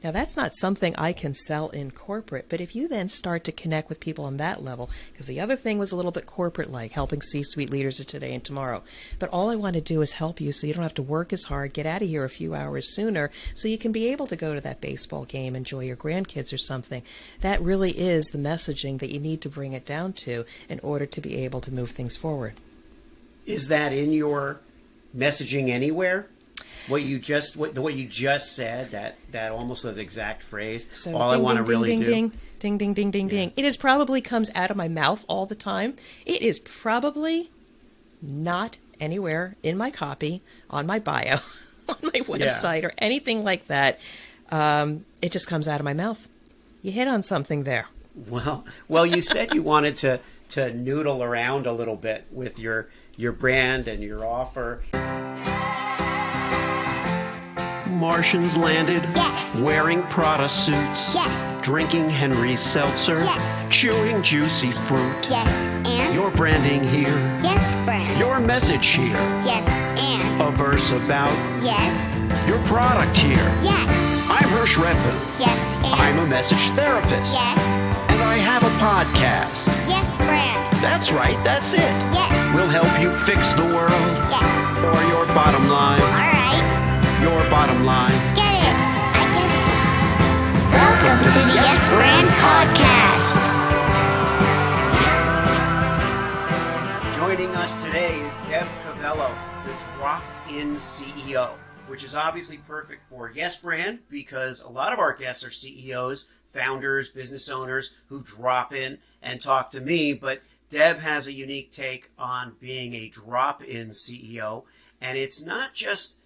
Now, that's not something I can sell in corporate, but if you then start to connect with people on that level, because the other thing was a little bit corporate-like, helping C-suite leaders of today and tomorrow, but all I want to do is help you so you don't have to work as hard, get out of here a few hours sooner, so you can be able to go to that baseball game, enjoy your grandkids or something. That really is the messaging that you need to bring it down to in order to be able to move things forward. Is that in your messaging anywhere? What you just said, that almost as exact phrase. So all ding, I want to ding, really ding, do. ding, ding, ding, ding, ding, ding. It is probably comes out of my mouth all the time. It is probably not anywhere in my copy, on my bio, on my website, or anything like that. It just comes out of my mouth. You hit on something there. Well, you said you wanted to noodle around a little bit with your brand and your offer. Martians landed. Yes. Wearing Prada suits. Yes. Drinking Henry Seltzer. Yes. Chewing juicy fruit. Yes, and? Your branding here. Yes, brand. Your message here. Yes, and? A verse about Yes. your product here. Yes. I'm Hersh Rephun. Yes, and? I'm a message therapist. Yes. And I have a podcast. Yes, brand. That's right, that's it. Yes. We'll help you fix the world. Yes. Or your bottom line. All right. Your bottom line. Get it. I get it. Welcome to the Yes Brand Podcast. Yes. Joining us today is Deborah Coviello, the drop-in CEO, which is obviously perfect for Yes Brand because a lot of our guests are CEOs, founders, business owners who drop in and talk to me, but Deb has a unique take on being a drop-in CEO, and it's not just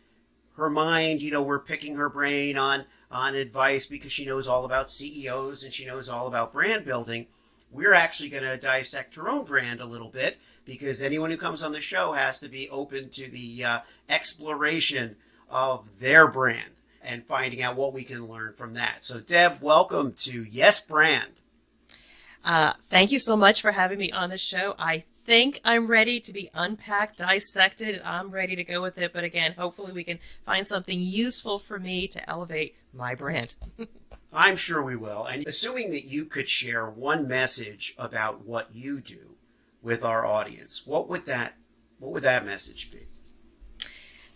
her mind, we're picking her brain on advice because she knows all about CEOs and she knows all about brand building. We're actually going to dissect her own brand a little bit because anyone who comes on the show has to be open to the exploration of their brand and finding out what we can learn from that. So Deb, welcome to Yes Brand. Thank you so much for having me on the show. I think I'm ready to be unpacked, dissected, and I'm ready to go with it. But again, hopefully we can find something useful for me to elevate my brand. I'm sure we will. And assuming that you could share one message about what you do with our audience, what would that message be?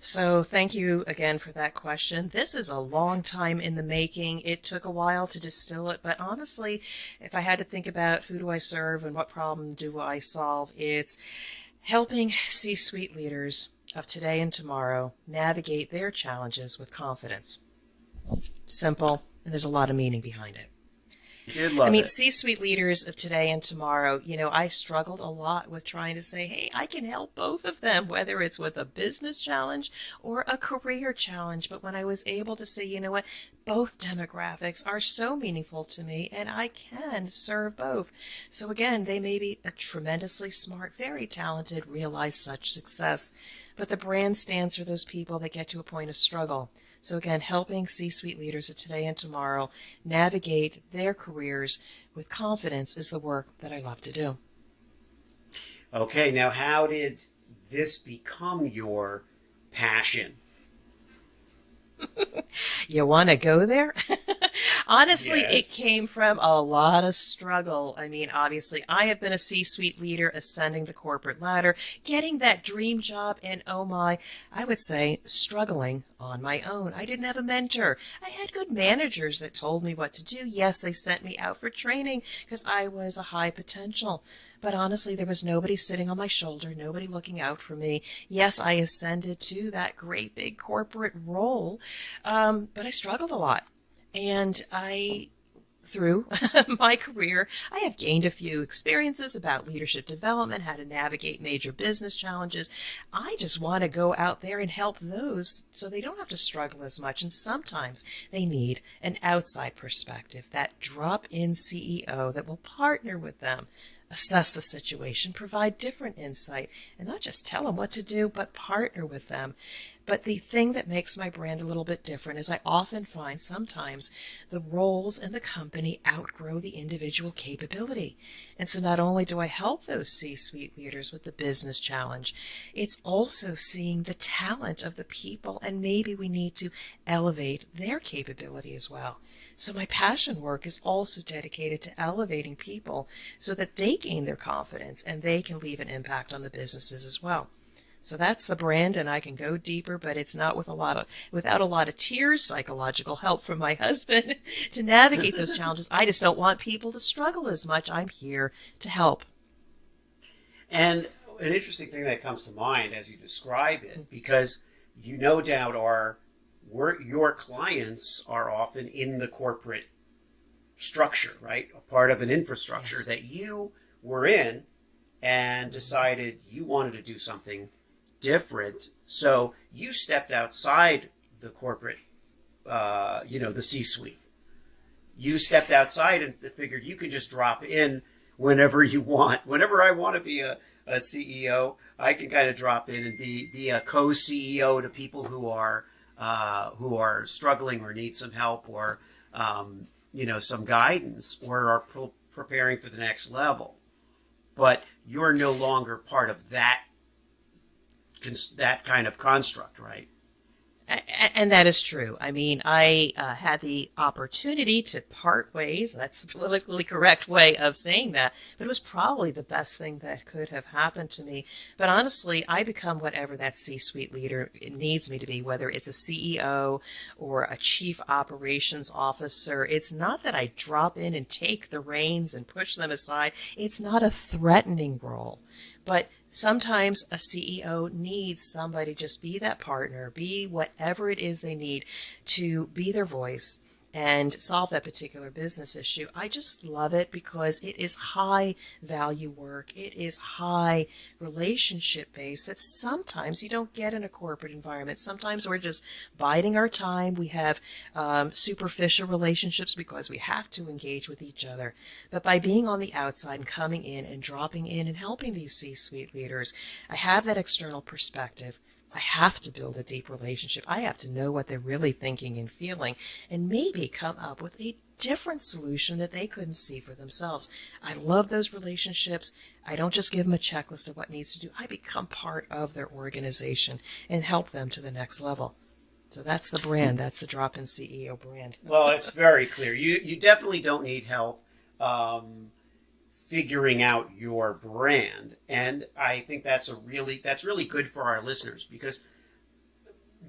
So thank you again for that question. This is a long time in the making. It took a while to distill it, but honestly, if I had to think about who do I serve and what problem do I solve, it's helping C-suite leaders of today and tomorrow navigate their challenges with confidence. Simple, and there's a lot of meaning behind it. C-suite leaders of today and tomorrow, I struggled a lot with trying to say, hey, I can help both of them, whether it's with a business challenge or a career challenge. But when I was able to say, both demographics are so meaningful to me and I can serve both. So again, they may be a tremendously smart, very talented, realize such success. But the brand stands for those people that get to a point of struggle. So again, helping C-suite leaders of today and tomorrow navigate their careers with confidence is the work that I love to do. Okay, now how did this become your passion? You want to go there? Honestly, Yes. It came from a lot of struggle. Obviously, I have been a C-suite leader ascending the corporate ladder, getting that dream job, and I would say struggling on my own. I didn't have a mentor. I had good managers that told me what to do. Yes, they sent me out for training because I was a high potential. But honestly, there was nobody sitting on my shoulder, nobody looking out for me. Yes, I ascended to that great big corporate role, but I struggled a lot. And through my career, I have gained a few experiences about leadership development, how to navigate major business challenges. I just want to go out there and help those so they don't have to struggle as much. And sometimes they need an outside perspective, that drop-in CEO that will partner with them, assess the situation, provide different insight, and not just tell them what to do, but partner with them. But the thing that makes my brand a little bit different is I often find sometimes the roles in the company outgrow the individual capability. And so not only do I help those C-suite leaders with the business challenge, it's also seeing the talent of the people, and maybe we need to elevate their capability as well. So my passion work is also dedicated to elevating people so that they gain their confidence and they can leave an impact on the businesses as well. So that's the brand, and I can go deeper, but it's not without a lot of tears, psychological help from my husband to navigate those challenges. I just don't want people to struggle as much. I'm here to help. And an interesting thing that comes to mind as you describe it, because you no doubt your clients are often in the corporate structure, right? A part of an infrastructure Yes. that you were in and decided you wanted to do something different. So you stepped outside the corporate, the C-suite. You stepped outside and figured you could just drop in whenever you want. Whenever I want to be a CEO, I can kind of drop in and be a co-CEO to people who are struggling or need some help or some guidance or are preparing for the next level. But you're no longer part of that kind of construct, right? And that is true. I mean, I had the opportunity to part ways. That's a politically correct way of saying that. But it was probably the best thing that could have happened to me. But honestly, I become whatever that C-suite leader needs me to be, whether it's a CEO or a chief operations officer. It's not that I drop in and take the reins and push them aside. It's not a threatening role. But sometimes a CEO needs somebody to just be that partner, be whatever it is they need to be their voice and solve that particular business issue. I just love it because it is high value work. It is high relationship based that sometimes you don't get in a corporate environment. Sometimes we're just biding our time. We have superficial relationships because we have to engage with each other. But by being on the outside and coming in and dropping in and helping these C-suite leaders, I have that external perspective. I have to build a deep relationship. I have to know what they're really thinking and feeling and maybe come up with a different solution that they couldn't see for themselves. I love those relationships. I don't just give them a checklist of what needs to do. I become part of their organization and help them to the next level. So that's the brand. That's the Drop-In CEO brand. Well, it's very clear. You definitely don't need help figuring out your brand, and I think that's really good for our listeners because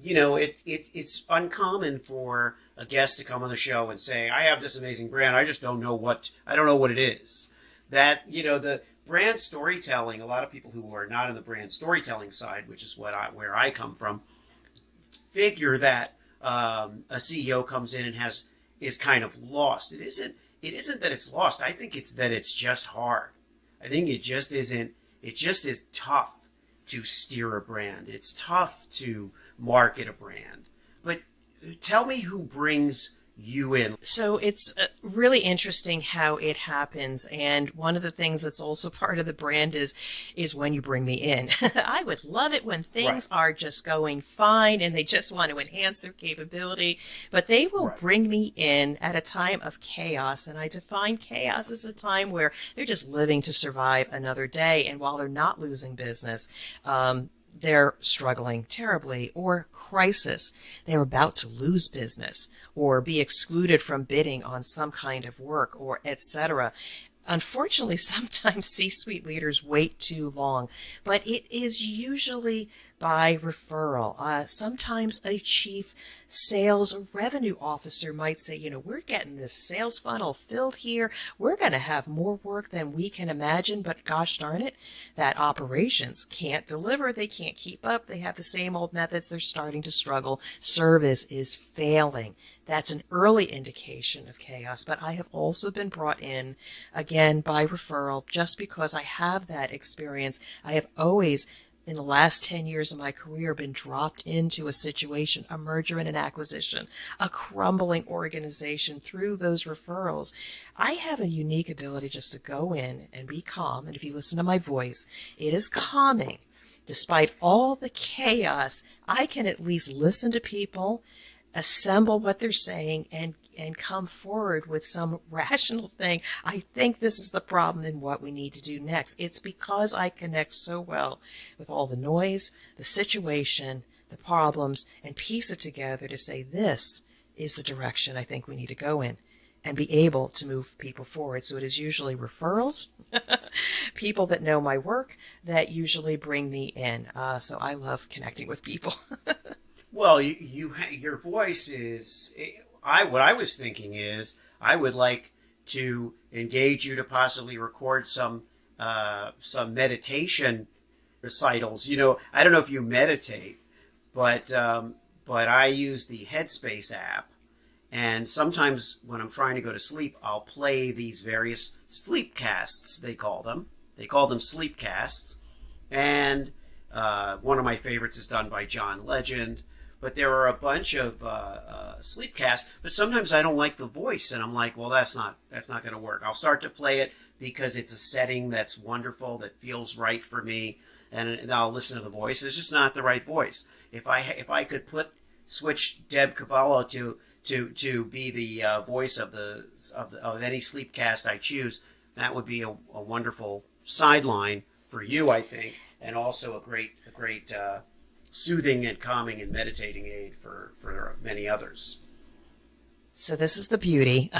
it's uncommon for a guest to come on the show and say, I have this amazing brand, I don't know what it is. That the brand storytelling, a lot of people who are not in the brand storytelling side, which is where I come from, figure that a CEO comes in and is kind of lost. It isn't that it's lost. I think it's that it's just hard. I think it just isn't. It just is tough to steer a brand. It's tough to market a brand. But tell me who brings you in. So it's really interesting how it happens. And one of the things that's also part of the brand is when you bring me in. I would love it when things are just going fine and they just want to enhance their capability, but they will bring me in at a time of chaos. And I define chaos as a time where they're just living to survive another day. And while they're not losing business, they're struggling terribly, or crisis. They're about to lose business or be excluded from bidding on some kind of work, or etc. Unfortunately, sometimes C-suite leaders wait too long, but it is usually by referral. Sometimes a chief sales or revenue officer might say, we're getting this sales funnel filled here. We're going to have more work than we can imagine, but gosh darn it, that operations can't deliver. They can't keep up. They have the same old methods. They're starting to struggle. Service is failing. That's an early indication of chaos, but I have also been brought in, again, by referral, just because I have that experience. I have always, in the last 10 years of my career, been dropped into a situation, a merger and an acquisition, a crumbling organization through those referrals. I have a unique ability just to go in and be calm, and if you listen to my voice, it is calming. despite all the chaos, I can at least listen to people, assemble what they're saying, and come forward with some rational thing. I think this is the problem and what we need to do next. It's because I connect so well with all the noise, the situation, the problems, and piece it together to say this is the direction I think we need to go in, and be able to move people forward. So it is usually referrals, people that know my work that usually bring me in. So I love connecting with people. Well, your voice is. What I was thinking is I would like to engage you to possibly record some meditation recitals. I don't know if you meditate, but I use the Headspace app. And sometimes when I'm trying to go to sleep, I'll play these various sleep casts, they call them. They call them sleep casts. And one of my favorites is done by John Legend. But there are a bunch of sleep casts. But sometimes I don't like the voice. And I'm like, well, that's not going to work. I'll start to play it because it's a setting that's wonderful, that feels right for me. And I'll listen to the voice. It's just not the right voice. If I could switch Deb Coviello to be the voice of any sleep cast I choose, that would be a wonderful sideline for you, I think, and also a great soothing and calming and meditating aid for many others. So this is the beauty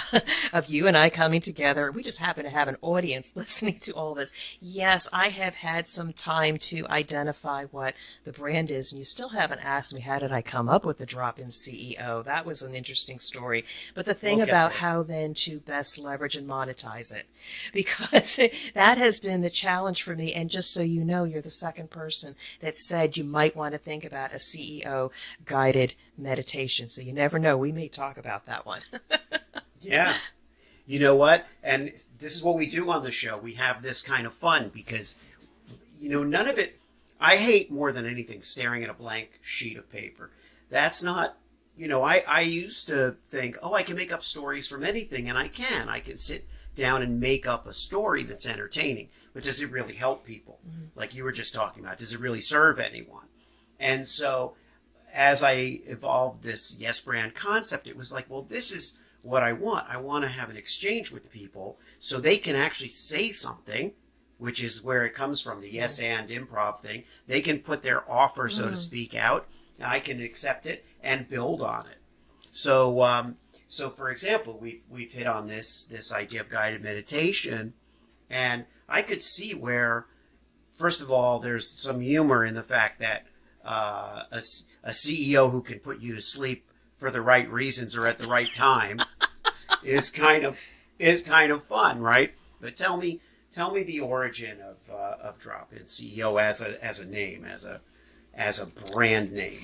of you and I coming together. We just happen to have an audience listening to all this. Yes, I have had some time to identify what the brand is, and you still haven't asked me, how did I come up with the drop-in CEO? That was an interesting story. But the thing about how then to best leverage and monetize it, because that has been the challenge for me. And just so you know, you're the second person that said you might want to think about a CEO guided meditation. So you never know. We may talk about that one. Yeah. You know what? And this is what we do on the show. We have this kind of fun because, none of it, I hate more than anything staring at a blank sheet of paper. That's not, I used to think, I can make up stories from anything, and I can. I can sit down and make up a story that's entertaining. But does it really help people? Mm-hmm. Like you were just talking about, does it really serve anyone? And so as I evolved this Yes brand concept, it was like, well, this is what I want. I want to have an exchange with people so they can actually say something, which is where it comes from, the yes and improv thing. They can put their offer, so to speak, out. I can accept it and build on it. So for example, we've hit on this idea of guided meditation, and I could see where, first of all, there's some humor in the fact that a CEO who can put you to sleep for the right reasons or at the right time is kind of fun, right? But tell me the origin of Drop-In CEO as a name, as a brand name.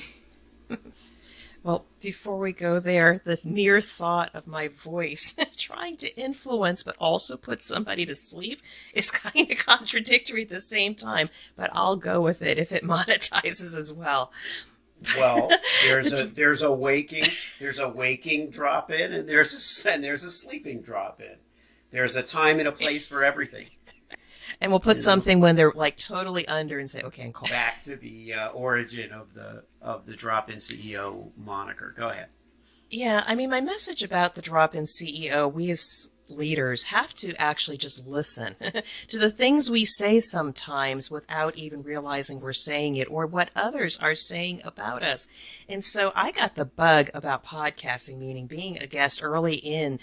Well, before we go there, the mere thought of my voice trying to influence but also put somebody to sleep is kind of contradictory at the same time, but I'll go with it if it monetizes as well. Well, there's a waking drop-in and there's a sleeping drop-in. There's a time and a place for everything. And we'll put something when they're like totally under and say, okay, and call back to the origin of the Drop-In CEO moniker. Go ahead. Yeah, I mean, my message about the Drop-In CEO, we as leaders have to actually just listen to the things we say sometimes without even realizing we're saying it or what others are saying about us. And so I got the bug about podcasting, meaning being a guest early in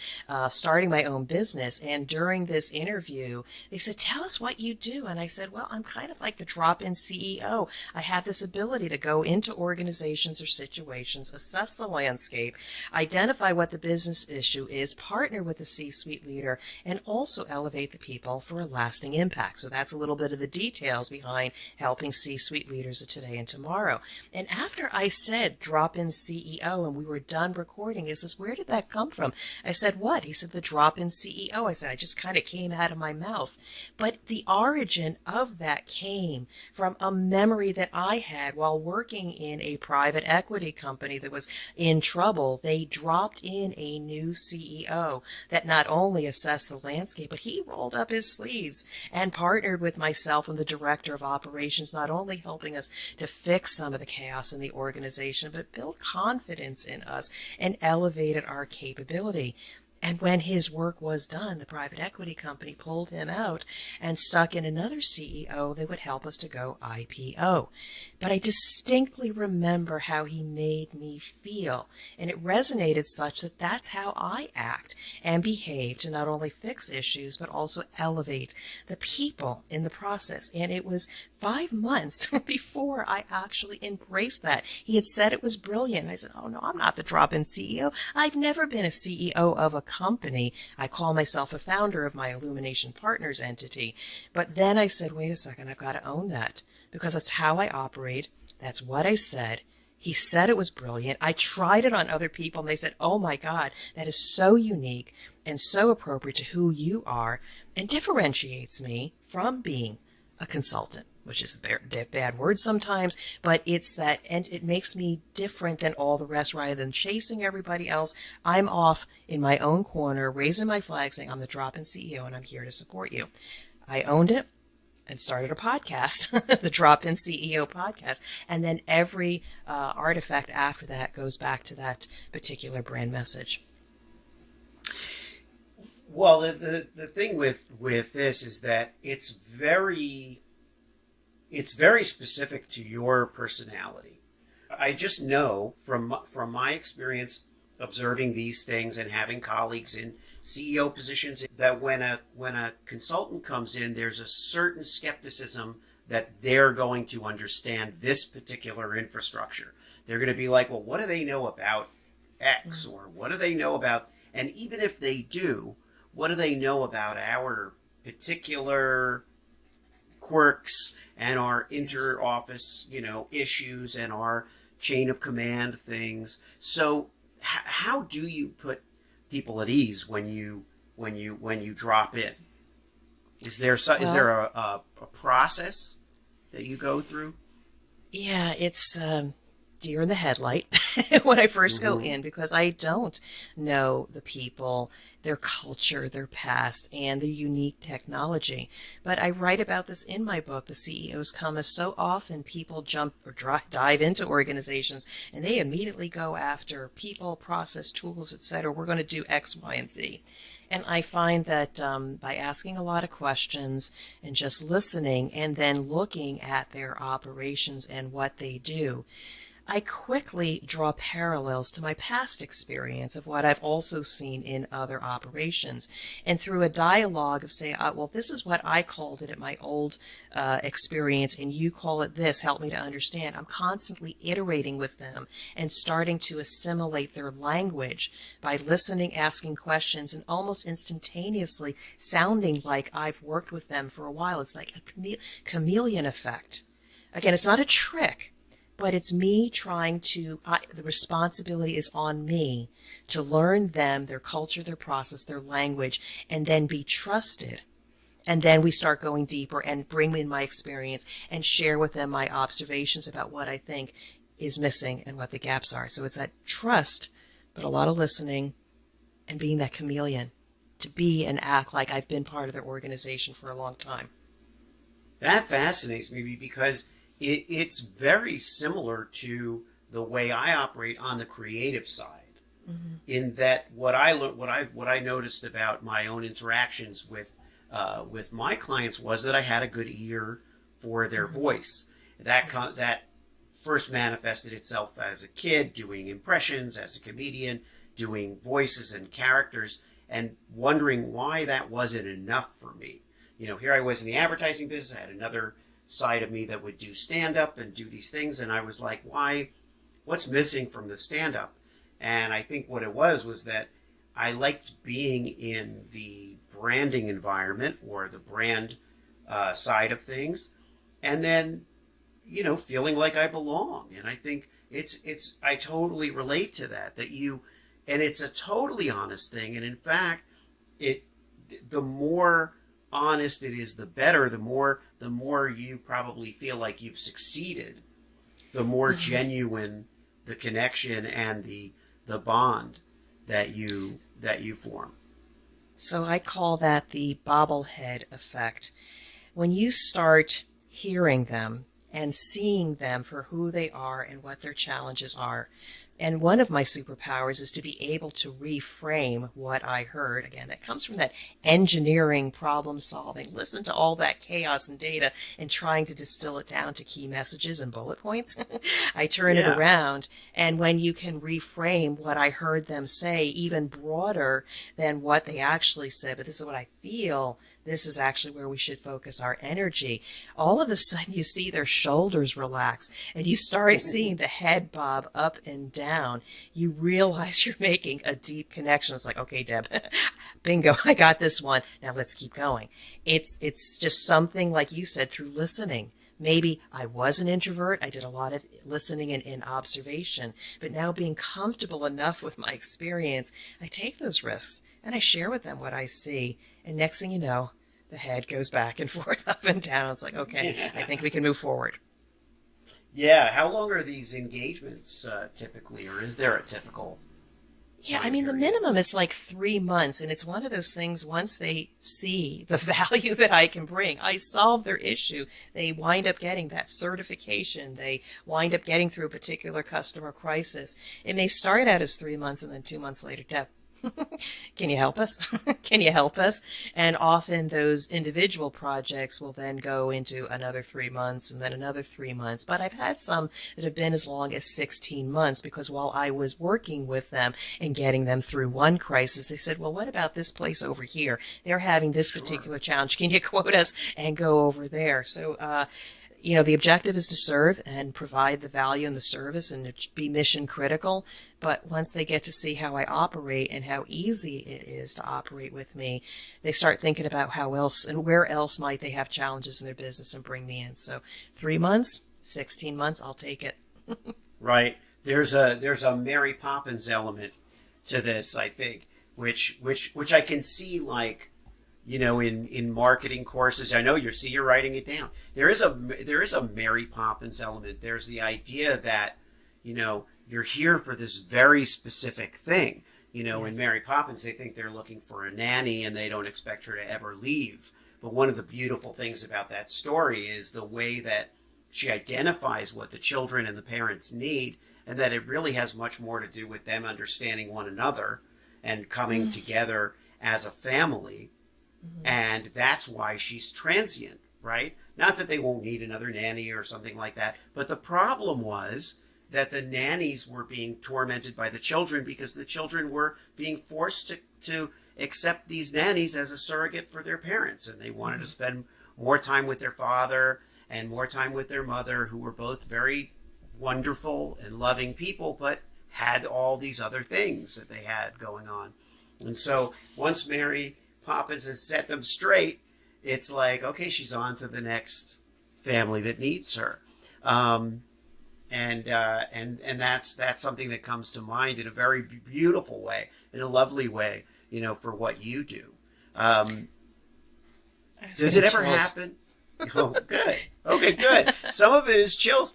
starting my own business. And during this interview, they said, tell us what you do. And I said, well, I'm kind of like the Drop-In CEO. I have this ability to go into organizations or situations, assess the landscape, identify what the business issue is, partner with the C-suite leader, and also elevate the people for a lasting impact. So that's a little bit of the details behind helping C-suite leaders of today and tomorrow. And after I said Drop-In CEO and we were done recording, he says, where did that come from? I said, what? He said, the Drop-In CEO. I said, I just kind of came out of my mouth. But the origin of that came from a memory that I had while working in a private equity company that was in trouble. They dropped in a new CEO that not only only assessed the landscape, but he rolled up his sleeves and partnered with myself and the director of operations, not only helping us to fix some of the chaos in the organization, but build confidence in us and elevated our capability. And when his work was done, the private equity company pulled him out and stuck in another CEO that would help us to go IPO. But I distinctly remember how he made me feel, and it resonated such that that's how I act and behave to not only fix issues, but also elevate the people in the process. And it was 5 months before I actually embraced that. He had said it was brilliant. I said, oh no, I'm not the drop-in CEO. I've never been a CEO of a company. I call myself a founder of my Illumination Partners entity. But then I said, wait a second, I've got to own that because that's how I operate. That's what I said. He said it was brilliant. I tried it on other people and they said, oh my God, that is so unique and so appropriate to who you are and differentiates me from being a consultant, which is a bad word sometimes, but it's that, and it makes me different than all the rest. Rather than chasing everybody else, I'm off in my own corner, raising my flag, saying I'm the drop-in CEO and I'm here to support you. I owned it and started a podcast, the Drop-In CEO podcast. And then every artifact after that goes back to that particular brand message. Well, the thing with this is that it's very specific to your personality. I just know from my experience observing these things and having colleagues in CEO positions that when a consultant comes in, there's a certain skepticism that they're going to understand this particular infrastructure. They're going to be like, well, what do they know about X, or what do they know about, and even if they do, what do they know about our particular quirks and our inter-office, issues and our chain of command things. So how do you put people at ease when you drop in? Is there a process that you go through? Yeah, it's deer in the headlight when I first go in, because I don't know the people, their culture, their past, and the unique technology. But I write about this in my book, The CEO's Come, as so often people jump or dive into organizations and they immediately go after people, process, tools, etc. We're going to do X, Y, and Z. And I find that by asking a lot of questions and just listening and then looking at their operations and what they do, I quickly draw parallels to my past experience of what I've also seen in other operations. And through a dialogue of say, well, this is what I called it at my old experience, and you call it this, help me to understand. I'm constantly iterating with them and starting to assimilate their language by listening, asking questions, and almost instantaneously sounding like I've worked with them for a while. It's like a chameleon effect. Again, it's not a trick, but it's me trying to, the responsibility is on me to learn them, their culture, their process, their language, and then be trusted. And then we start going deeper and bring in my experience and share with them my observations about what I think is missing and what the gaps are. So it's that trust, but a lot of listening and being that chameleon to be and act like I've been part of their organization for a long time. That fascinates me because it's very similar to the way I operate on the creative side. In that what I noticed about my own interactions with my clients was that I had a good ear for their voice. That first manifested itself as a kid doing impressions, as a comedian doing voices and characters, and wondering why that wasn't enough for me. Here I was in the advertising business. I had another side of me that would do stand-up and do these things, and I was like, what's missing from the stand-up? And I think what it was that I liked being in the branding environment or the brand side of things, and then feeling like I belong. And I think I totally relate to that and it's a totally honest thing. And in fact, the more honest it is, the better. The more you probably feel like you've succeeded, the more genuine the connection and the bond that you form. So I call that the bobblehead effect. When you start hearing them and seeing them for who they are and what their challenges are, and one of my superpowers is to be able to reframe what I heard. Again, that comes from that engineering problem solving. Listen to all that chaos and data and trying to distill it down to key messages and bullet points. I turn it around. And when you can reframe what I heard them say, even broader than what they actually said, but this is what I feel, this is actually where we should focus our energy. All of a sudden you see their shoulders relax and you start seeing the head bob up and down. You realize you're making a deep connection. It's like, okay, Deb, bingo, I got this one. Now let's keep going. It's just something, like you said, through listening. Maybe I was an introvert. I did a lot of listening and observation, but now being comfortable enough with my experience, I take those risks and I share with them what I see. And next thing you know, the head goes back and forth, up and down. It's like, okay, I think we can move forward. Yeah. How long are these engagements typically, or is there a typical? Yeah, I mean, the minimum is like 3 months, and it's one of those things, once they see the value that I can bring, I solve their issue, they wind up getting that certification, they wind up getting through a particular customer crisis. It may start out as 3 months, and then 2 months later, Deb, can you help us? Can you help us? And often those individual projects will then go into another 3 months and then another 3 months. But I've had some that have been as long as 16 months because while I was working with them and getting them through one crisis, they said, well, what about this place over here? They're having this particular challenge. Can you quote us and go over there? So, the objective is to serve and provide the value and the service and be mission critical. But once they get to see how I operate and how easy it is to operate with me, they start thinking about how else and where else might they have challenges in their business and bring me in. So 3 months, 16 months, I'll take it. Right. There's a Mary Poppins element to this, I think, which I can see, like, in marketing courses. I know you're writing it down. There is a Mary Poppins element. There's the idea that, you're here for this very specific thing. In Mary Poppins, they think they're looking for a nanny and they don't expect her to ever leave. But one of the beautiful things about that story is the way that she identifies what the children and the parents need, and that it really has much more to do with them understanding one another and coming together as a family. And that's why she's transient, right? Not that they won't need another nanny or something like that, but the problem was that the nannies were being tormented by the children because the children were being forced to accept these nannies as a surrogate for their parents, and they wanted to spend more time with their father and more time with their mother, who were both very wonderful and loving people, but had all these other things that they had going on. And so once Mary Poppins has set them straight, it's like, okay, she's on to the next family that needs her. And that's something that comes to mind in a very beautiful way, in a lovely way, for what you do. Does it ever happen? Oh, good. Okay, good. Some of it is chills.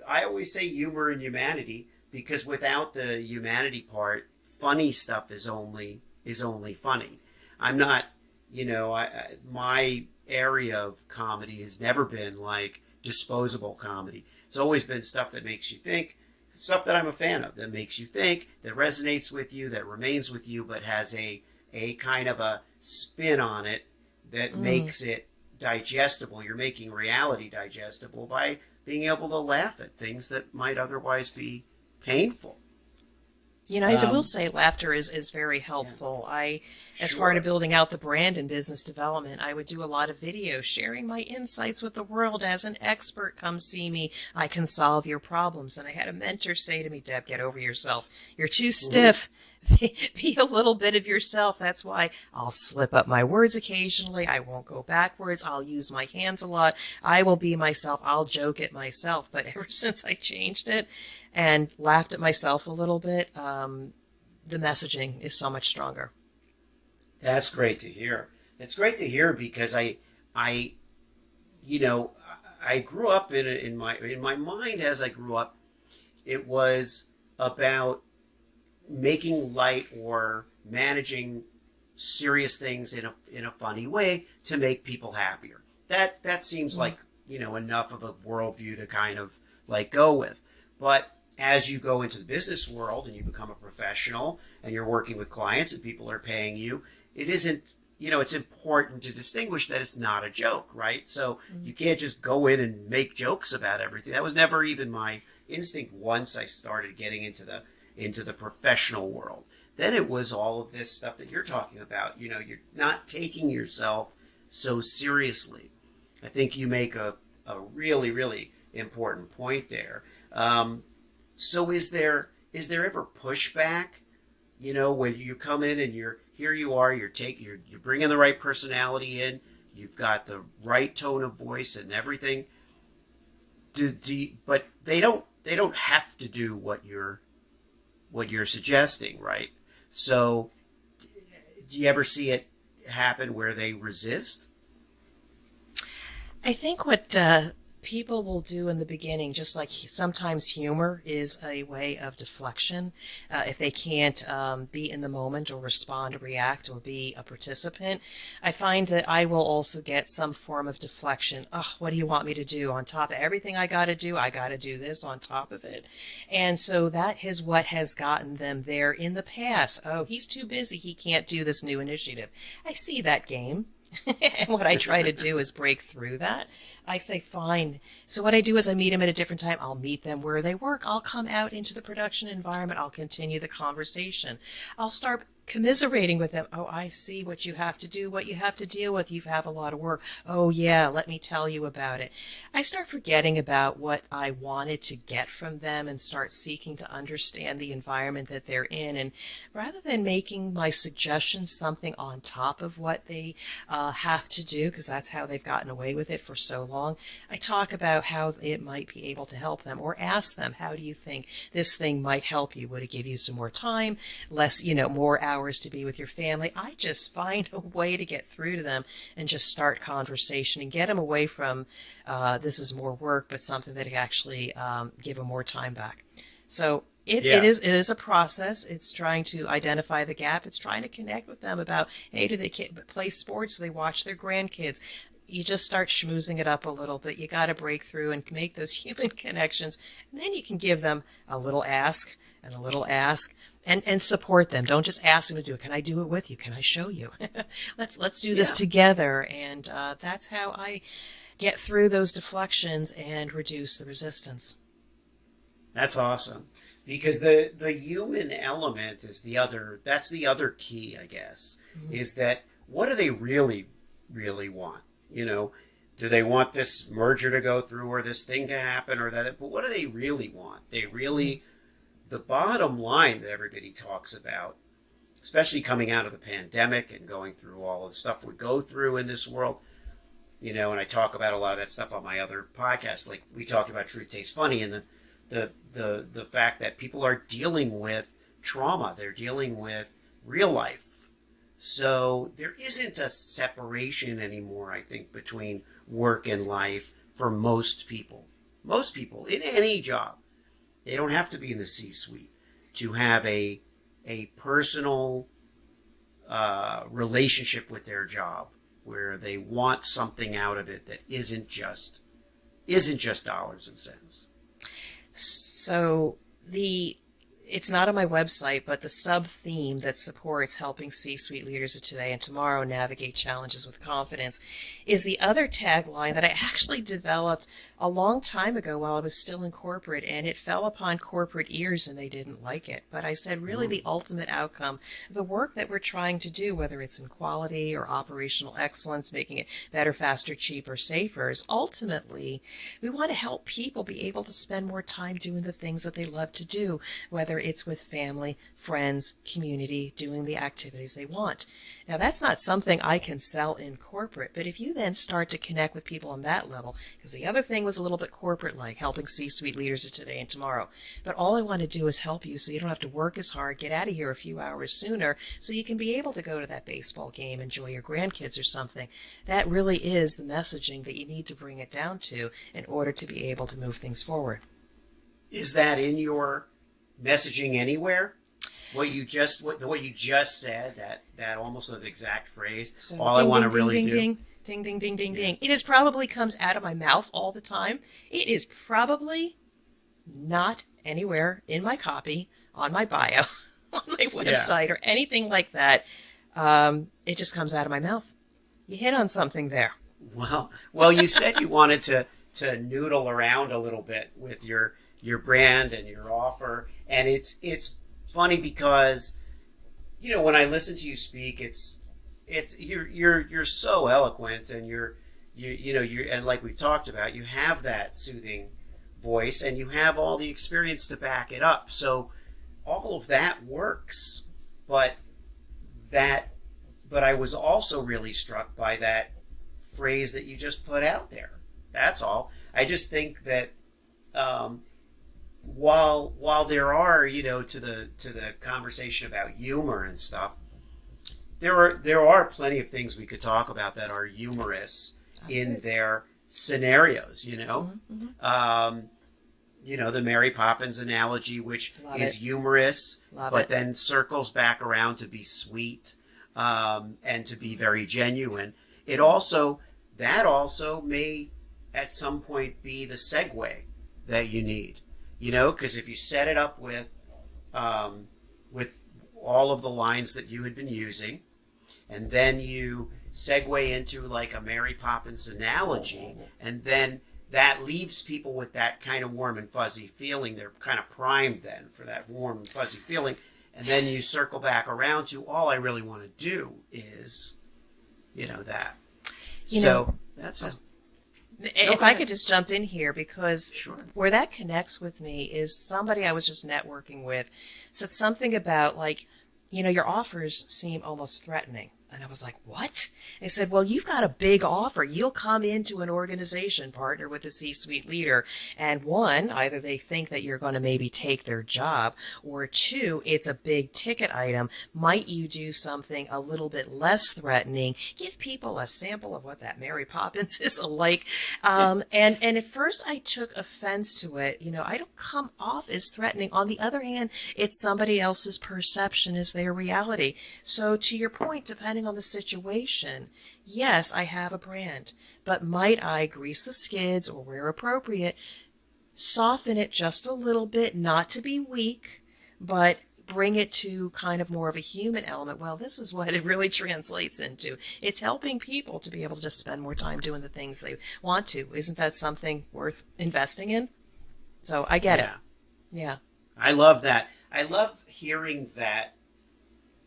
I always say humor and humanity, because without the humanity part, funny stuff is only funny. I'm not, my area of comedy has never been like disposable comedy. It's always been stuff that makes you think, stuff that I'm a fan of, that makes you think, that resonates with you, that remains with you, but has a kind of a spin on it that makes it digestible. You're making reality digestible by being able to laugh at things that might otherwise be painful. I will say laughter is very helpful. As part of building out the brand and business development, I would do a lot of videos sharing my insights with the world. As an expert, come see me. I can solve your problems. And I had a mentor say to me, Deb, get over yourself. You're too stiff. Be a little bit of yourself. That's why I'll slip up my words occasionally. I won't go backwards. I'll use my hands a lot. I will be myself. I'll joke at myself. But ever since I changed it and laughed at myself a little bit, the messaging is so much stronger. That's great to hear. It's great to hear because I grew up in my mind as I grew up, it was about making light or managing serious things in a funny way to make people happier. That seems like, enough of a worldview to kind of like go with. But as you go into the business world and you become a professional and you're working with clients and people are paying you, it isn't, it's important to distinguish that it's not a joke, right? So you can't just go in and make jokes about everything. That was never even my instinct once I started getting into the professional world. Then it was all of this stuff that you're talking about. You're not taking yourself so seriously. I think you make a really, really important point there. So is there ever pushback? When you come in and you're bringing the right personality in, you've got the right tone of voice and everything. But they don't have to do what you're suggesting, right? So, do you ever see it happen where they resist? I think what people will do in the beginning, just like sometimes humor is a way of deflection. If they can't be in the moment or respond or react or be a participant, I find that I will also get some form of deflection. Oh, what do you want me to do? On top of everything I got to do this on top of it. And so that is what has gotten them there in the past. Oh, he's too busy. He can't do this new initiative. I see that game. And what I try to do is break through that. I say, fine. So what I do is I meet them at a different time. I'll meet them where they work. I'll come out into the production environment. I'll continue the conversation. I'll start commiserating with them. Oh, I see what you have to do, what you have to deal with. You have a lot of work. Oh, yeah, let me tell you about it. I start forgetting about what I wanted to get from them and start seeking to understand the environment that they're in. And rather than making my suggestions something on top of what they have to do, because that's how they've gotten away with it for so long, I talk about how it might be able to help them, or ask them, how do you think this thing might help you? Would it give you some more time, less, more hours to be with your family? I just find a way to get through to them and just start conversation and get them away from this is more work, but something that can actually give them more time back. So it is a process. It's trying to identify the gap. It's trying to connect with them about, hey, do they play sports? Do they watch their grandkids? You just start schmoozing it up a little bit. You got to break through and make those human connections. And then you can give them a little ask and a little ask. And support them. Don't just ask them to do it. Can I do it with you? Can I show you? Let's do this together. And that's how I get through those deflections and reduce the resistance. That's awesome. Because the human element is the other key, I guess, is that what do they really, really want? Do they want this merger to go through or this thing to happen or that? But what do they really want? They really... The bottom line that everybody talks about, especially coming out of the pandemic and going through all of the stuff we go through in this world, and I talk about a lot of that stuff on my other podcasts. Like we talked about Truth Tastes Funny and the fact that people are dealing with trauma. They're dealing with real life. So there isn't a separation anymore, I think, between work and life for most people. Most people in any job. They don't have to be in the C-suite to have a personal relationship with their job where they want something out of it that isn't just dollars and cents. So it's not on my website, but the sub-theme that supports helping C-suite leaders of today and tomorrow navigate challenges with confidence is the other tagline that I actually developed a long time ago while I was still in corporate, and it fell upon corporate ears and they didn't like it. But I said, really, the ultimate outcome, the work that we're trying to do, whether it's in quality or operational excellence, making it better, faster, cheaper, safer, is ultimately we want to help people be able to spend more time doing the things that they love to do, whether it's with family, friends, community, doing the activities they want. Now, that's not something I can sell in corporate, but if you then start to connect with people on that level, because the other thing was a little bit corporate-like, helping C-suite leaders of today and tomorrow, but all I want to do is help you so you don't have to work as hard, get out of here a few hours sooner, so you can be able to go to that baseball game, enjoy your grandkids or something. That really is the messaging that you need to bring it down to in order to be able to move things forward. Is that in your messaging anywhere? what you just said, that almost those exact phrase. So, All I want to really ding, do. ding, ding, ding, ding, ding, ding. It is probably comes out of my mouth all the time. It is probably not anywhere in my copy, on my bio, on my website, or anything like that. It just comes out of my mouth. You hit on something there. Well, you said you wanted to noodle around a little bit with your brand and your offer, and it's funny because, you know, when I listen to you speak, you're so eloquent, and you're and like we've talked about, you have that soothing voice, and you have all the experience to back it up. So all of that works, but I was also really struck by that phrase that you just put out there. That's all. I just think that while there are, you know, to the conversation about humor and stuff, there are plenty of things we could talk about that are humorous in their scenarios. You know, you know, the Mary Poppins analogy, which is humorous, but then circles back around to be sweet and to be very genuine. That also may at some point be the segue that you need, you know, because if you set it up with all of the lines that you had been using, and then you segue into like a Mary Poppins analogy, and then that leaves people with that kind of warm and fuzzy feeling. They're kind of primed then for that warm and fuzzy feeling, and then you circle back around to all I really want to do is, you know, that. If I could just jump in here, because Sure. where that connects with me is somebody I was just networking with said something about, like, you know, your offers seem almost threatening. And I was like, what? They said, well, you've got a big offer. You'll come into an organization, partner with a C-suite leader, and one, either they think that you're going to maybe take their job, or two, it's a big ticket item. Might you do something a little bit less threatening? Give people a sample of what that Mary Poppins is like. And at first I took offense to it. You know, I don't come off as threatening. On the other hand, it's somebody else's perception is their reality. So to your point, depending on the situation, yes, I have a brand, but might I grease the skids, or where appropriate, soften it just a little bit, not to be weak, but bring it to kind of more of a human element. Well, this is what it really translates into. It's helping people to be able to just spend more time doing the things they want to. Isn't that something worth investing in? So I get it. Yeah. I love that. I love hearing that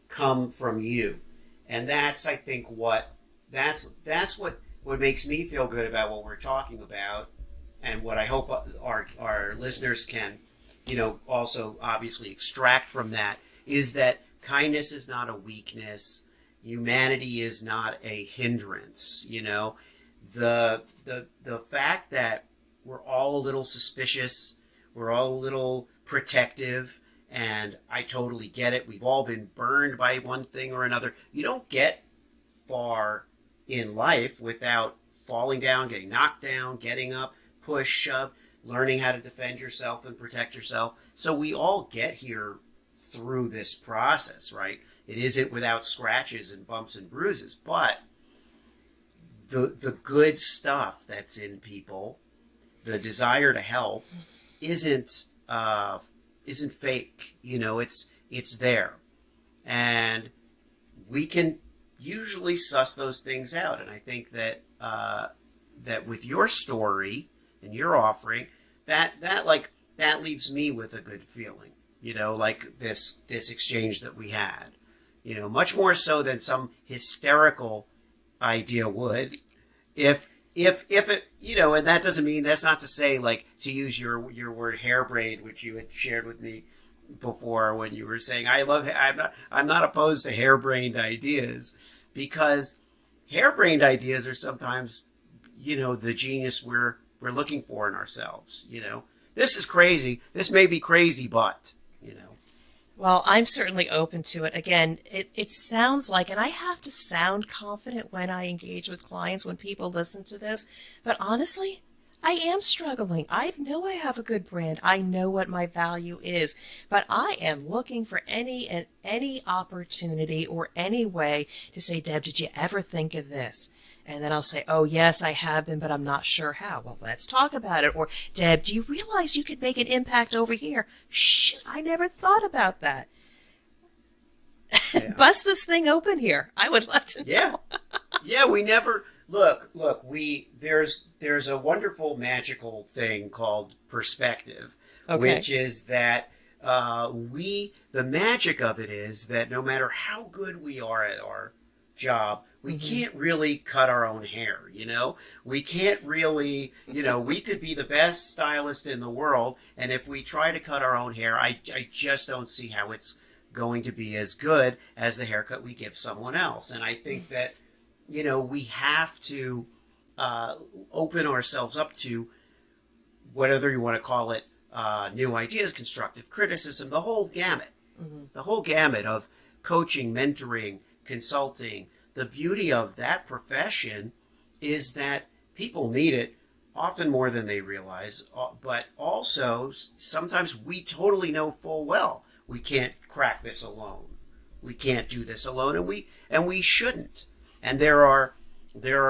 come from you. And that's, I think, what makes me feel good about what we're talking about, and what I hope our listeners can, you know, also obviously extract from that, is that kindness is not a weakness. Humanity is not a hindrance. You know, the fact that we're all a little suspicious, we're all a little protective. And I totally get it. We've all been burned by one thing or another. You don't get far in life without falling down, getting knocked down, getting up, push, shove, learning how to defend yourself and protect yourself. So we all get here through this process, right? It isn't without scratches and bumps and bruises, but the good stuff that's in people, the desire to help, isn't fake. You know, it's there, and we can usually suss those things out. And I think that that with your story and your offering, that leaves me with a good feeling. You know, like this exchange that we had. You know, much more so than some hysterical idea would, if it, you know, and that doesn't mean, that's not to say, like, to use your word harebrained, which you had shared with me before when you were saying, I'm not opposed to harebrained ideas, because harebrained ideas are sometimes, you know, the genius we're looking for in ourselves. You know, this is crazy. This may be crazy, but, you know. Well, I'm certainly open to it. Again, it sounds like, and I have to sound confident when I engage with clients, when people listen to this, but honestly, I am struggling. I know I have a good brand. I know what my value is, but I am looking for any opportunity or any way to say, Deb, did you ever think of this? And then I'll say, oh, yes, I have been, but I'm not sure how. Well, let's talk about it. Or, Deb, do you realize you could make an impact over here? Shoot, I never thought about that. Yeah. Bust this thing open here. I would love to know. Yeah. Yeah, we never look, there's a wonderful magical thing called perspective, Okay. which is that the magic of it is that no matter how good we are at our job, we can't really cut our own hair, you know? We can't really, we could be the best stylist in the world, and if we try to cut our own hair, I just don't see how it's going to be as good as the haircut we give someone else. And I think that, we have to open ourselves up to whatever you want to call it, new ideas, constructive criticism, the whole gamut. The whole gamut of coaching, mentoring, consulting. The beauty of that profession is that people need it often more than they realize, but also sometimes we totally know full well we can't crack this alone. We can't do this alone, and we shouldn't. And there are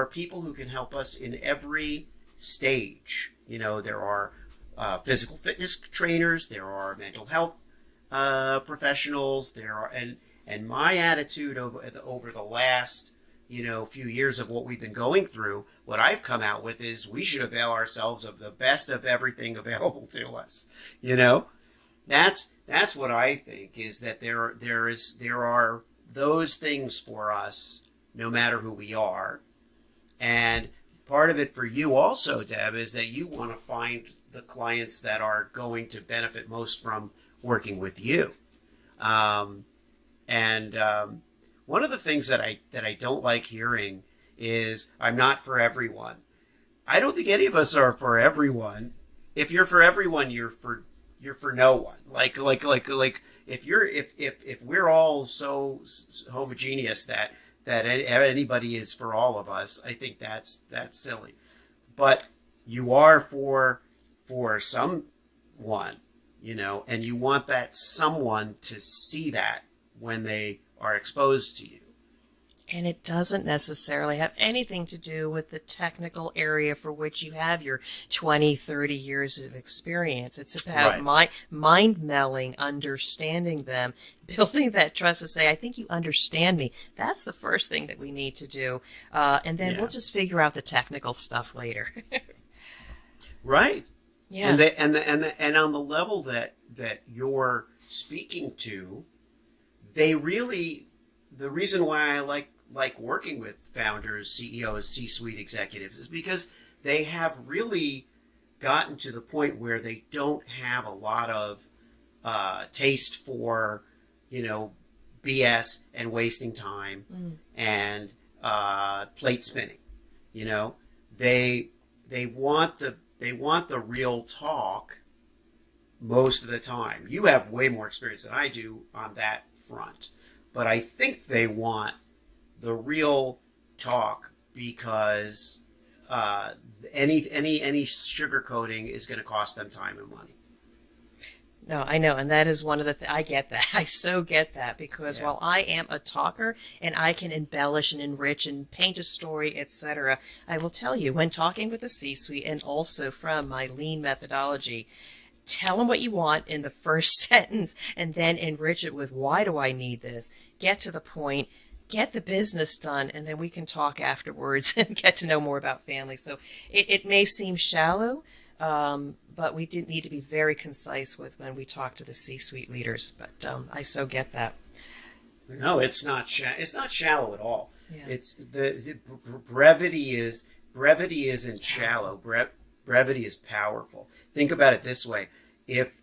people who can help us in every stage. There are physical fitness trainers, there are mental health professionals, there are and my attitude over the last few years of what we've been going through, what I've come out with is we should avail ourselves of the best of everything available to us. That's what I think, is that there are those things for us no matter who we are. And part of it for you also, Deb, is that you want to find the clients that are going to benefit most from working with you. One of the things that I don't like hearing is I'm not for everyone. I don't think any of us are for everyone. If you're for everyone, you're for no one. Like if we're all so homogeneous that anybody is for all of us, I think that's silly. But you are for someone, and you want that someone to see that when they are exposed to you. And it doesn't necessarily have anything to do with the technical area for which you have your 20, 30 years of experience. It's about mind melding, understanding them, building that trust to say, I think you understand me. That's the first thing that we need to do. And then we'll just figure out the technical stuff later. Right. Yeah. And on the level that you're speaking to, they really, the reason why I like working with founders, CEOs, C-suite executives is because they have really gotten to the point where they don't have a lot of taste for, BS and wasting time and plate spinning. They want the real talk most of the time. You have way more experience than I do on that front, but I think they want the real talk because any sugarcoating is going to cost them time and money. No, I know, and that is one of the I get that. I so get that, because while I am a talker and I can embellish and enrich and paint a story, etc., I will tell you, when talking with the C-suite and also from my lean methodology, tell them what you want in the first sentence and then enrich it with, why do I need this? Get to the point, get the business done, and then we can talk afterwards and get to know more about family. So it may seem shallow, but we did need to be very concise with when we talk to the C-suite leaders. But I so get that. No, it's not shallow at all. Yeah. It's the brevity isn't shallow. Brevity is powerful. Think about it this way: if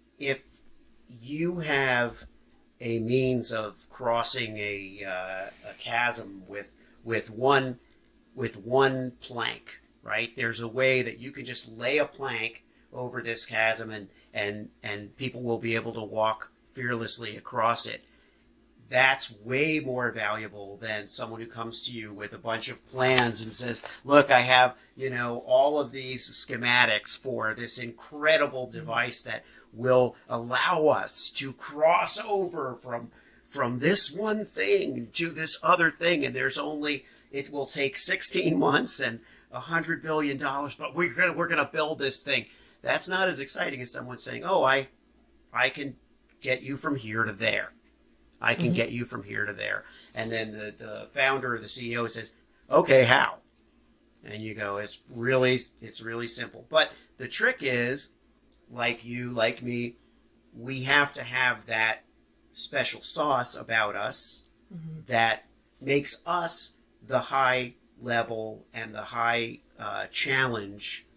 you have a means of crossing a chasm with one plank, right? There's a way that you can just lay a plank over this chasm and people will be able to walk fearlessly across it. that's way more valuable than someone who comes to you with a bunch of plans and says, look, I have, all of these schematics for this incredible device that will allow us to cross over from this one thing to this other thing. And it will take 16 months and $100 billion, but we're going to build this thing. That's not as exciting as someone saying, oh, I can get you from here to there. I can get you from here to there. And then the founder or the CEO says, okay, how? And you go, it's really simple. But the trick is, like you, like me, we have to have that special sauce about us that makes us the high level and the high challenge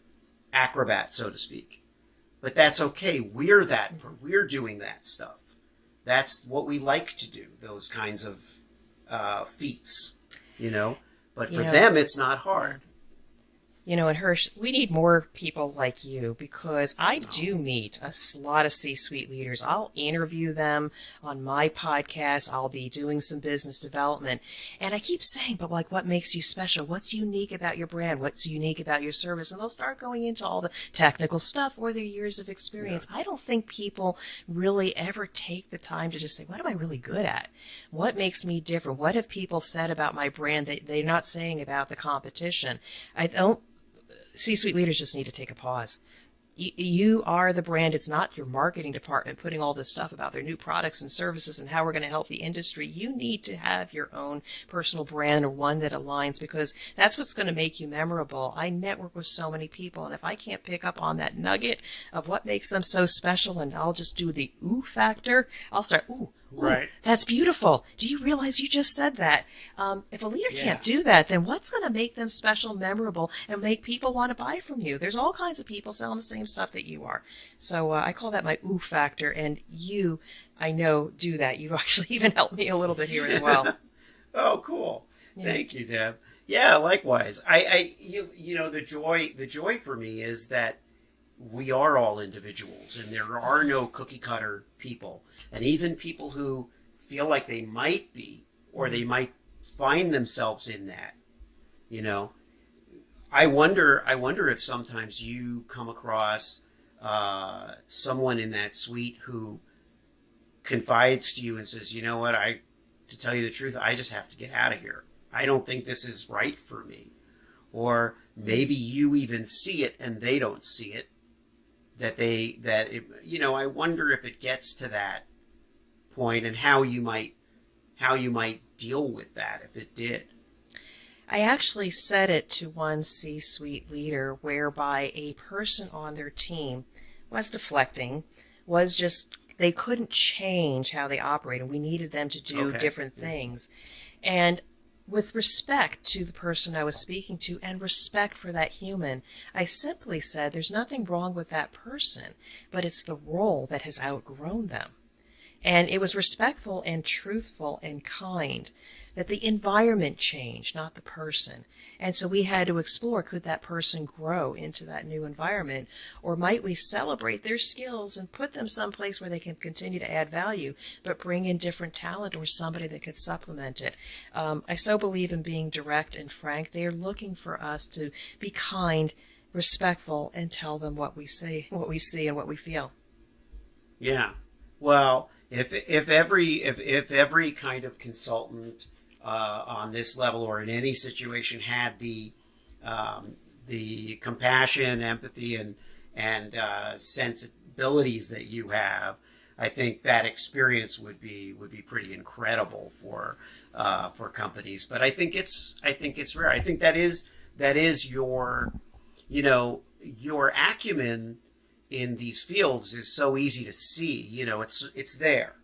acrobat, so to speak. But that's okay. We're doing that stuff. That's what we like to do, those kinds of feats, But for them, it's not hard. And Hersh, we need more people like you because I do meet a lot of C-suite leaders. I'll interview them on my podcast. I'll be doing some business development. And I keep saying, but what makes you special? What's unique about your brand? What's unique about your service? And they'll start going into all the technical stuff or their years of experience. Yeah. I don't think people really ever take the time to just say, what am I really good at? What makes me different? What have people said about my brand that they're not saying about the competition? C-suite leaders just need to take a pause. You are the brand. It's not your marketing department putting all this stuff about their new products and services and how we're going to help the industry. You need to have your own personal brand or one that aligns because that's what's going to make you memorable. I network with so many people, and if I can't pick up on that nugget of what makes them so special, and I'll just do the ooh factor, I'll start, ooh, right. That's beautiful. Do you realize you just said that? If a leader can't do that, then what's going to make them special, memorable, and make people want to buy from you? There's all kinds of people selling the same stuff that you are. So I call that my ooh factor, and you, I know, do that. You've actually even helped me a little bit here as well. Oh, cool. Yeah. Thank you, Deb. Yeah, likewise. The joy for me is that we are all individuals, and there are no cookie cutter people. And even people who feel like they might be, or they might find themselves in that, I wonder if sometimes you come across someone in that suite who confides to you and says, you know what, to tell you the truth, I just have to get out of here. I don't think this is right for me. Or maybe you even see it and they don't see it. I wonder if it gets to that point and how you might deal with that if it did. I actually said it to one C-suite leader whereby a person on their team was deflecting, they couldn't change how they operate, and we needed them to do different things. And with respect to the person I was speaking to and respect for that human, I simply said there's nothing wrong with that person, but it's the role that has outgrown them. And it was respectful and truthful and kind that the environment changed, not the person. And so we had to explore, could that person grow into that new environment? Or might we celebrate their skills and put them someplace where they can continue to add value, but bring in different talent or somebody that could supplement it? I so believe in being direct and frank. They are looking for us to be kind, respectful, and tell them what we say, what we see, and what we feel. Yeah. Well, if every kind of consultant on this level or in any situation had the compassion, empathy, and sensibilities that you have, I think that experience would be pretty incredible for companies. But I think it's rare. I think that is your your acumen in these fields is so easy to see. It's there.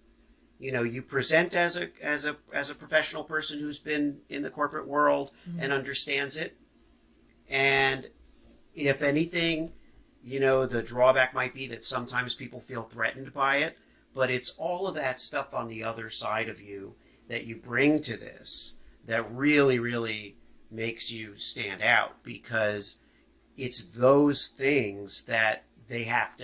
You present as a professional person who's been in the corporate world and understands it. And if anything, the drawback might be that sometimes people feel threatened by it, but it's all of that stuff on the other side of you that you bring to this that really, really makes you stand out, because it's those things that they have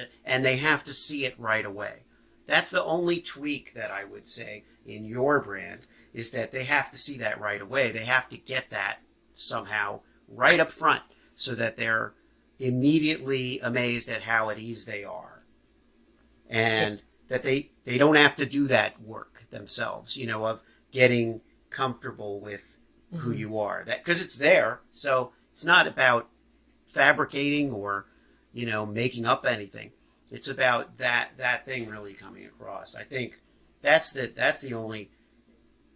to see it right away. That's the only tweak that I would say. in your brand is that they have to see that right away. They have to get that somehow right up front so that they're immediately amazed at how at ease they are. And that they don't have to do that work themselves, of getting comfortable with who you are. That, 'cause it's there. So it's not about fabricating or, making up anything. It's about that thing really coming across. I think that's the only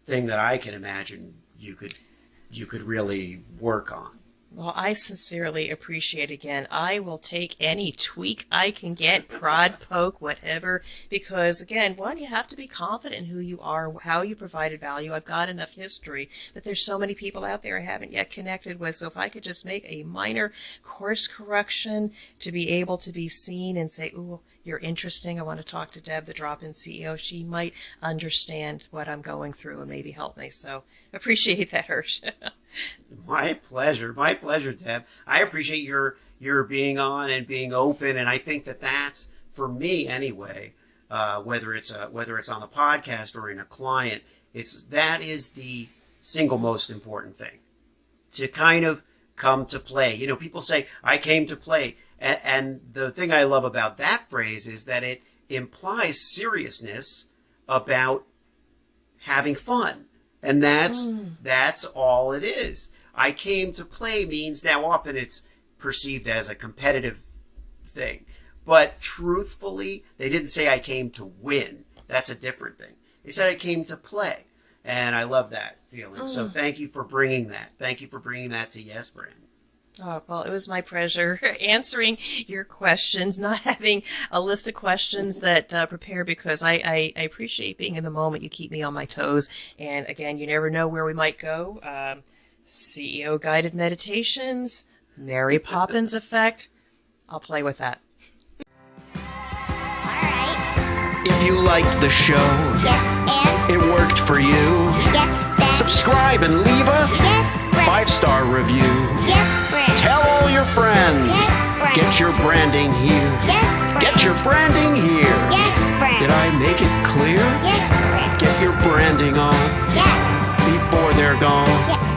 thing that I can imagine you could really work on. Well, I sincerely appreciate again. I will take any tweak I can get, prod, poke, whatever, because again, one, you have to be confident in who you are, how you provided value. I've got enough history, but there's so many people out there I haven't yet connected with. So if I could just make a minor course correction to be able to be seen and say, ooh, you're interesting. I want to talk to Deb, the drop-in CEO. She might understand what I'm going through and maybe help me. So appreciate that, Hersh. My pleasure, Deb. I appreciate your being on and being open, and I think that's for me anyway. Whether it's on the podcast or in a client, that is the single most important thing, to kind of come to play. People say I came to play, and the thing I love about that phrase is that it implies seriousness about having fun. And that's all it is. I came to play means now often it's perceived as a competitive thing. But truthfully, they didn't say I came to win. That's a different thing. They said I came to play. And I love that feeling. So thank you for bringing that. Thank you for bringing that to Yes Brand. Oh, well, it was my pleasure answering your questions, not having a list of questions that prepare, because I appreciate being in the moment. You keep me on my toes. And again, you never know where we might go. CEO guided meditations, Mary Poppins effect. I'll play with that. Alright. If you liked the show, Yes, and? it worked for you, Yes, then? subscribe and leave a Yes, friend. 5-star review. Yes, friend. Tell all your friends. Yes, friend. Get your branding here. Yes, friend. Get your branding here. Yes, friend. Did I make it clear? Yes, friend. Get your branding on Yes. before they're gone. Yeah.